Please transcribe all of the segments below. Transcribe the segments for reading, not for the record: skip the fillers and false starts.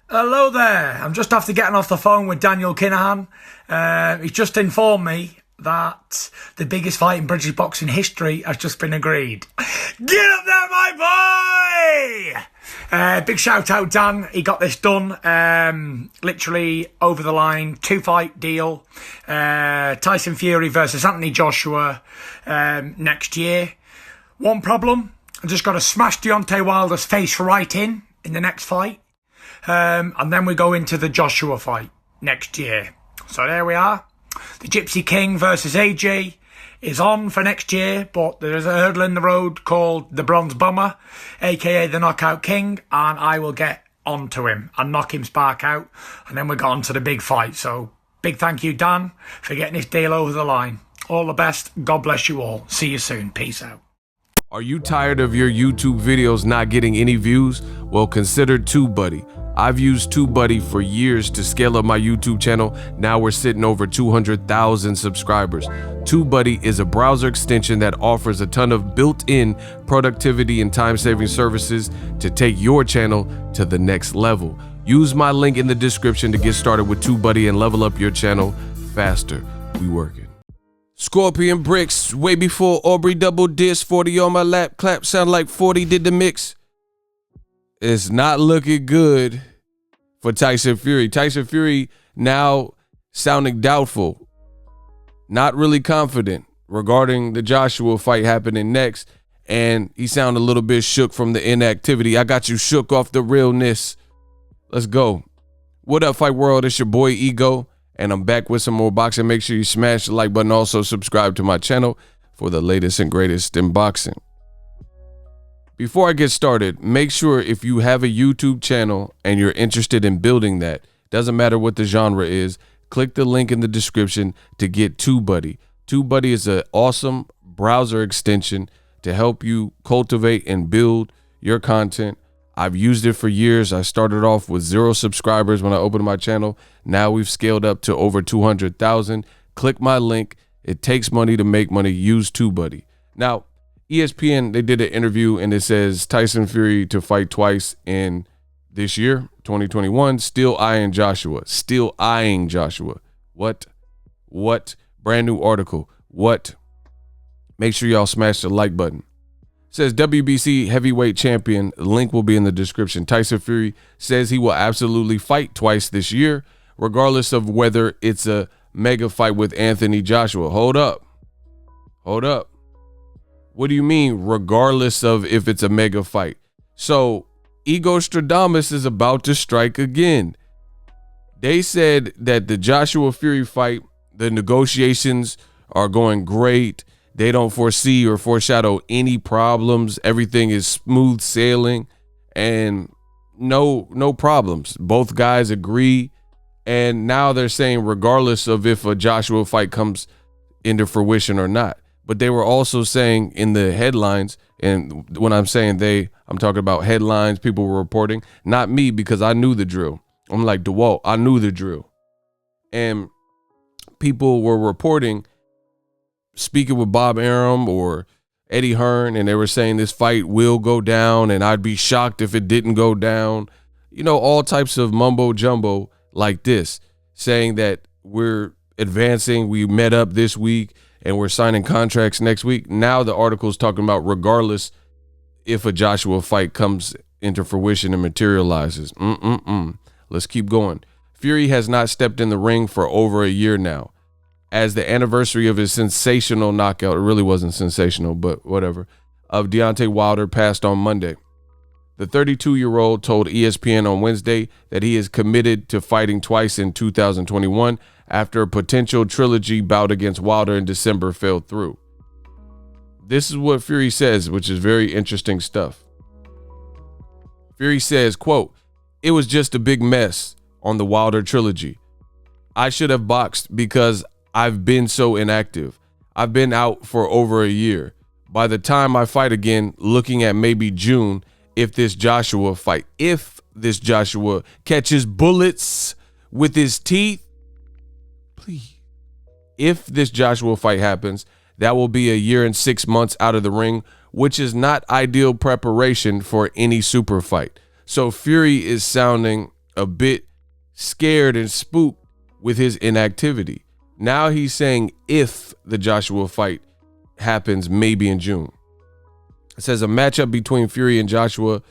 Hello there. I'm just after getting off the phone with Daniel Kinahan. He's just informed me that the biggest fight in British boxing history has just been agreed. Get up there, my boy! Big shout out, Dan. He got this done. Literally over the line. 2-fight deal. Tyson Fury versus Anthony Joshua next year. One problem. I just got to smash Deontay Wilder's face right in the next fight. And then we go into the Joshua fight next year. So there we are. The Gypsy King versus AJ is on for next year, but there's a hurdle in the road called the Bronze Bomber, aka the Knockout King, and I will get onto him and knock him spark out, and then we go on to the big fight. So big thank you, Dan, for getting this deal over the line. All the best. God bless you all. See you soon. Peace out. Are you tired of your YouTube videos not getting any views? Well, consider TubeBuddy. I've used TubeBuddy for years to scale up my YouTube channel. Now we're sitting over 200,000 subscribers. TubeBuddy is a browser extension that offers a ton of built-in productivity and time-saving services to take your channel to the next level. Use my link in the description to get started with TubeBuddy and level up your channel faster. We working. Scorpion bricks, way before Aubrey double disc, 40 on my lap, clap, sound like 40 did the mix. It's not looking good for Tyson Fury. Tyson Fury now sounding doubtful, not really confident regarding the Joshua fight happening next, and he sounded a little bit shook from the inactivity. I got you shook off the realness. Let's go. What up, Fight World? It's your boy Ego, and I'm back with some more boxing. Make sure you smash the like button. Also subscribe to my channel for the latest and greatest in boxing. Before I get started, make sure if you have a YouTube channel and you're interested in building that, doesn't matter what the genre is, click the link in the description to get TubeBuddy. TubeBuddy is an awesome browser extension to help you cultivate and build your content. I've used it for years. I started off with 0 subscribers when I opened my channel. Now we've scaled up to over 200,000. Click my link. It takes money to make money. Use TubeBuddy. Now, ESPN, they did an interview and it says Tyson Fury to fight twice in this year, 2021, still eyeing Joshua. Still eyeing Joshua. What? Brand new article. What? Make sure y'all smash the like button. It says WBC heavyweight champion. The link will be in the description. Tyson Fury says he will absolutely fight twice this year, regardless of whether it's a mega fight with Anthony Joshua. Hold up. What do you mean, regardless of if it's a mega fight? So, Ego Stradamus is about to strike again. They said that the Joshua Fury fight, the negotiations are going great. They don't foresee or foreshadow any problems. Everything is smooth sailing and no problems. Both guys agree. And now they're saying regardless of if a Joshua fight comes into fruition or not. But they were also saying in the headlines, and when I'm saying they, I'm talking about headlines, people were reporting, not me, because I knew the drill. I'm like, DeWalt, I knew the drill. And people were reporting, speaking with Bob Arum or Eddie Hearn, and they were saying this fight will go down, and I'd be shocked if it didn't go down. You know, all types of mumbo jumbo like this, saying that we're advancing, we met up this week, and we're signing contracts next week. Now the article is talking about regardless if a Joshua fight comes into fruition and materializes. Let's keep going. Fury has not stepped in the ring for over a year now. As the anniversary of his sensational knockout, it really wasn't sensational, but whatever, of Deontay Wilder passed on Monday. The 32-year-old told ESPN on Wednesday that he is committed to fighting twice in 2021 after a potential trilogy bout against Wilder in December fell through. This is what Fury says, which is very interesting stuff. Fury says, quote, "It was just a big mess on the Wilder trilogy. I should have boxed because I've been so inactive. I've been out for over a year. By the time I fight again, looking at maybe June, if this Joshua catches bullets with his teeth, please. If this Joshua fight happens, that will be a year and 6 months out of the ring, which is not ideal preparation for any super fight." So Fury is sounding a bit scared and spooked with his inactivity. Now he's saying if the Joshua fight happens, maybe in June. It says a matchup between Fury and Joshua,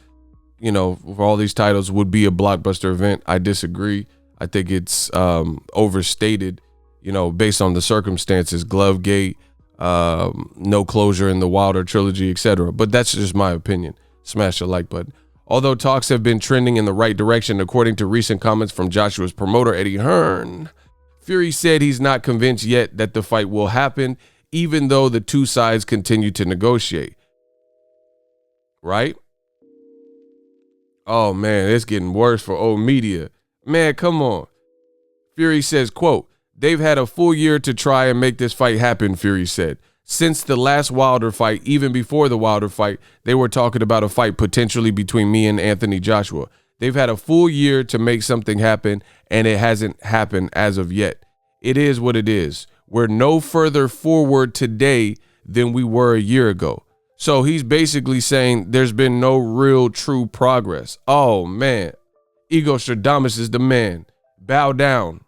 you know, for all these titles would be a blockbuster event. I disagree. I think it's overstated, you know, based on the circumstances, Glovegate, no closure in the Wilder trilogy, etc. But that's just my opinion. Smash the like button. Although talks have been trending in the right direction, according to recent comments from Joshua's promoter, Eddie Hearn, Fury said he's not convinced yet that the fight will happen, even though the two sides continue to negotiate. Right? Oh, man, it's getting worse for old media. Man, come on. Fury says, quote, they've had a full year to try and make this fight happen, Fury said. Since the last Wilder fight, even before the Wilder fight, they were talking about a fight potentially between me and Anthony Joshua. They've had a full year to make something happen, and it hasn't happened as of yet. It is what it is. We're no further forward today than we were a year ago. So he's basically saying there's been no real true progress. Oh, man. Ego Stradamus is the man. Bow down.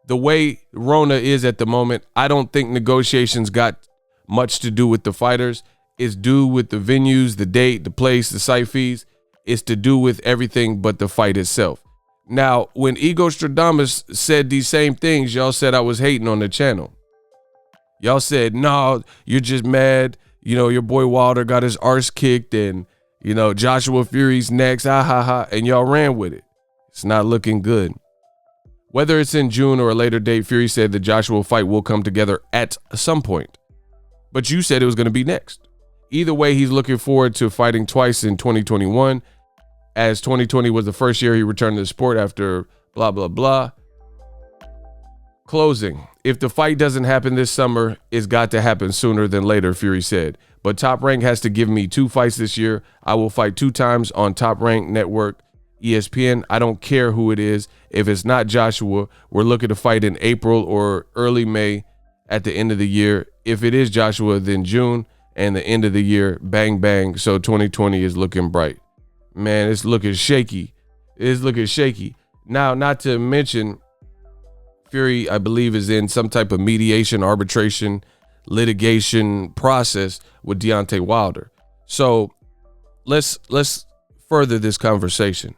The way Rona is at the moment, I don't think negotiations got much to do with the fighters. It's due with the venues, the date, the place, the site fees. It's to do with everything but the fight itself. Now, when Ego Stradamus said these same things, y'all said I was hating on the channel. Y'all said, no, you're just mad. You know, your boy Wilder got his arse kicked and, you know, Joshua Fury's next. Ah, ha, ha. And y'all ran with it. It's not looking good. Whether it's in June or a later date, Fury said the Joshua fight will come together at some point. But you said it was going to be next. Either way, he's looking forward to fighting twice in 2021, as 2020 was the first year he returned to the sport after blah, blah, blah. Closing. If the fight doesn't happen this summer, it's got to happen sooner than later, Fury said. But Top Rank has to give me 2 fights this year. I will fight 2 times on Top Rank Network, ESPN. I don't care who it is. If it's not Joshua, we're looking to fight in April or early May at the end of the year. If it is Joshua, then June and the end of the year, bang, bang. So 2020 is looking bright. Man, it's looking shaky. It's looking shaky. Now, not to mention, Fury, I believe, is in some type of mediation, arbitration, litigation process with Deontay Wilder. So let's further this conversation.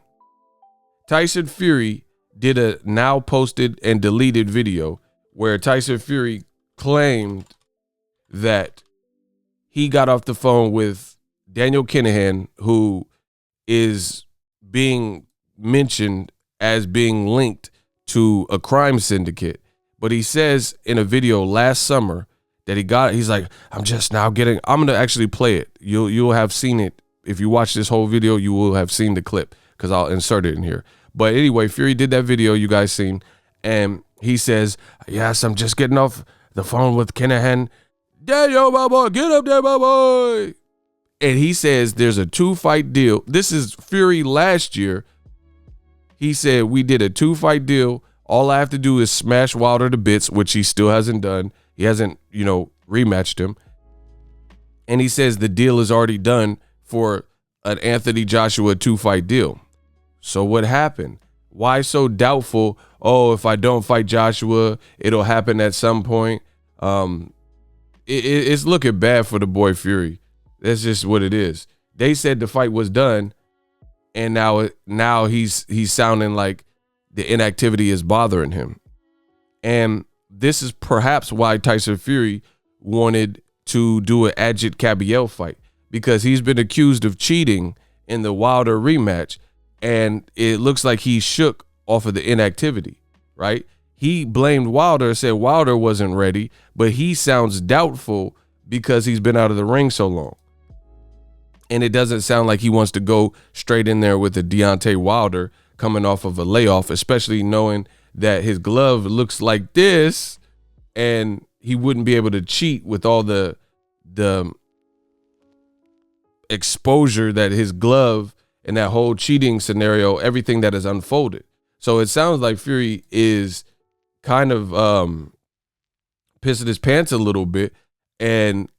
Tyson Fury did a now posted and deleted video where Tyson Fury claimed that he got off the phone with Daniel Kinahan, who is being mentioned as being linked to a crime syndicate. But he says in a video last summer that he's like, I'm going to actually play it. You'll have seen it. If you watch this whole video, you will have seen the clip because I'll insert it in here. But anyway, Fury did that video you guys seen, and he says, yes, I'm just getting off the phone with Kinahan. Daniel, my boy, get up there, my boy. And he says there's a 2-fight deal. This is Fury last year. He said, we did a 2-fight deal. All I have to do is smash Wilder to bits, which he still hasn't done. He hasn't, rematched him. And he says the deal is already done for an Anthony Joshua 2-fight deal. So what happened? Why so doubtful? Oh, if I don't fight Joshua, it'll happen at some point. It's looking bad for the boy Fury. That's just what it is. They said the fight was done, and now he's sounding like the inactivity is bothering him. And this is perhaps why Tyson Fury wanted to do an Ajit Cabiel fight, because he's been accused of cheating in the Wilder rematch, and it looks like he shook off of the inactivity, right? He blamed Wilder, said Wilder wasn't ready, but he sounds doubtful because he's been out of the ring so long. And it doesn't sound like he wants to go straight in there with a Deontay Wilder coming off of a layoff, especially knowing that his glove looks like this and he wouldn't be able to cheat with all the exposure that his glove and that whole cheating scenario, everything that has unfolded. So it sounds like Fury is kind of pissing his pants a little bit, and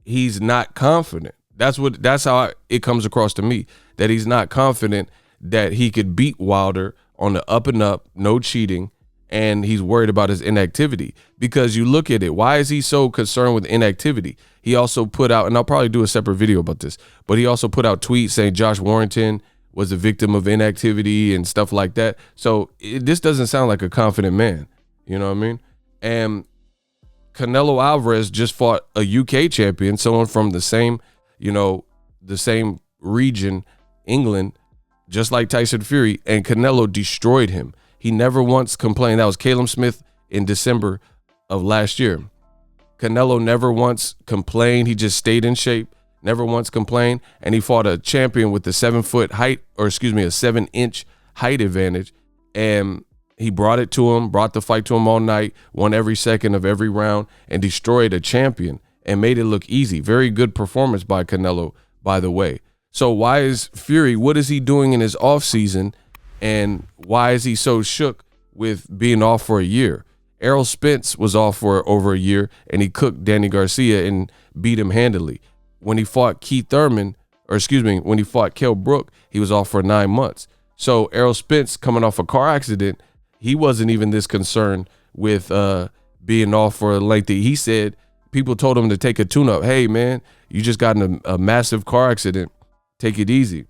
he's not confident. That's how it comes across to me, that he's not confident that he could beat Wilder on the up and up, no cheating, and he's worried about his inactivity. Because you look at it, why is he so concerned with inactivity? He also put out, and I'll probably do a separate video about this, but he also put out tweets saying Josh Warrington was a victim of inactivity and stuff like that. So this doesn't sound like a confident man. You know what I mean? And Canelo Alvarez just fought a UK champion, someone from the same, the same region, England, just like Tyson Fury, and Canelo destroyed him. He never once complained. That was Caleb Smith in December of last year. Canelo never once complained. He just stayed in shape, never once complained, and he fought a champion with a 7-foot height, or excuse me, a 7-inch height advantage, and he brought it to him, brought the fight to him all night, won every second of every round, and destroyed a champion and made it look easy. Very good performance by Canelo, by the way. So why is Fury, what is he doing in his offseason, and why is he so shook with being off for a year? Errol Spence was off for over a year, and he cooked Danny Garcia and beat him handily. When he fought when he fought Kell Brook, he was off for 9 months. So Errol Spence, coming off a car accident, he wasn't even this concerned with being off for a lengthy. He said people told him to take a tune-up. Hey, man, you just got in a massive car accident. Take it easy.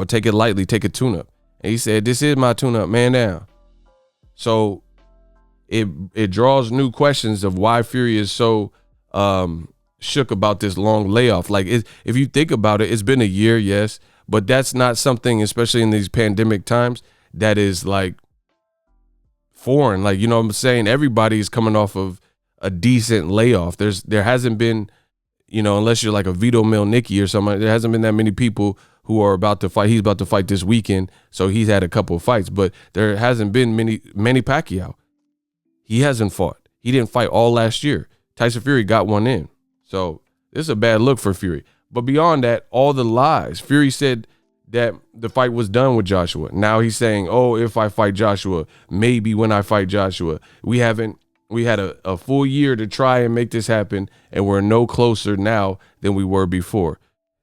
Take it lightly. Take a tune-up. And he said, this is my tune-up, man down. So it draws new questions of why Fury is so shook about this long layoff. Like, if you think about it, it's been a year, yes, but that's not something, especially in these pandemic times, that is like foreign. Like, you know what I'm saying? Everybody is coming off of a decent layoff. There hasn't been, unless you're like a Vito Milnicki or something, there hasn't been that many people who are about to fight. He's about to fight this weekend, so he's had a couple of fights, but there hasn't been Manny Pacquiao. He hasn't fought. He didn't fight all last year. Tyson Fury got one in. So this is a bad look for Fury. But beyond that, all the lies. Fury said that the fight was done with Joshua. Now he's saying, oh, if I fight Joshua, maybe when I fight Joshua. We had a full year to try and make this happen, and we're no closer now than we were before.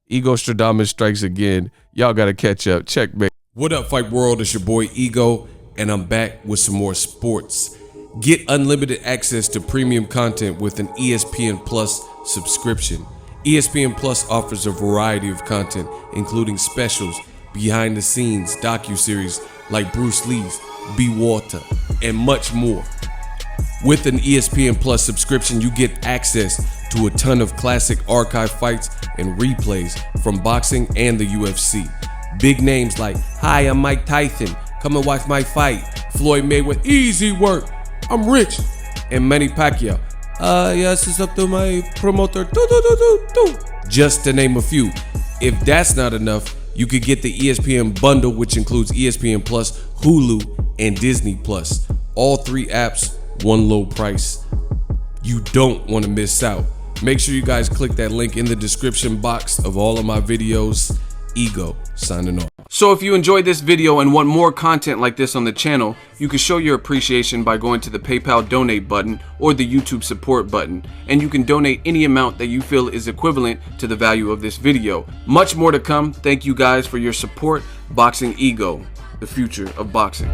Ego Stradamus strikes again. Y'all got to catch up. Checkmate. What up, Fight World? It's your boy Ego, and I'm back with some more sports. Get unlimited access to premium content with an ESPN Plus subscription. ESPN Plus offers a variety of content, including specials, behind the scenes, docuseries like Bruce Lee's Be Water, and much more. With an ESPN Plus subscription, you get access to a ton of classic archive fights and replays from boxing and the UFC. Big names like, hi, I'm Mike Tyson, come and watch my fight. Floyd Mayweather, easy work, I'm rich. And Manny Pacquiao, yes, it's up to my promoter, just to name a few. If that's not enough, you could get the ESPN bundle, which includes ESPN Plus, Hulu, and Disney Plus. All 3 apps, one low price. You don't want to miss out. Make sure you guys click that link in the description box of all of my videos. Ego, signing off. So if you enjoyed this video and want more content like this on the channel, you can show your appreciation by going to the PayPal donate button or the YouTube support button, and you can donate any amount that you feel is equivalent to the value of this video. Much more to come. Thank you guys for your support. Boxing Ego, the future of boxing.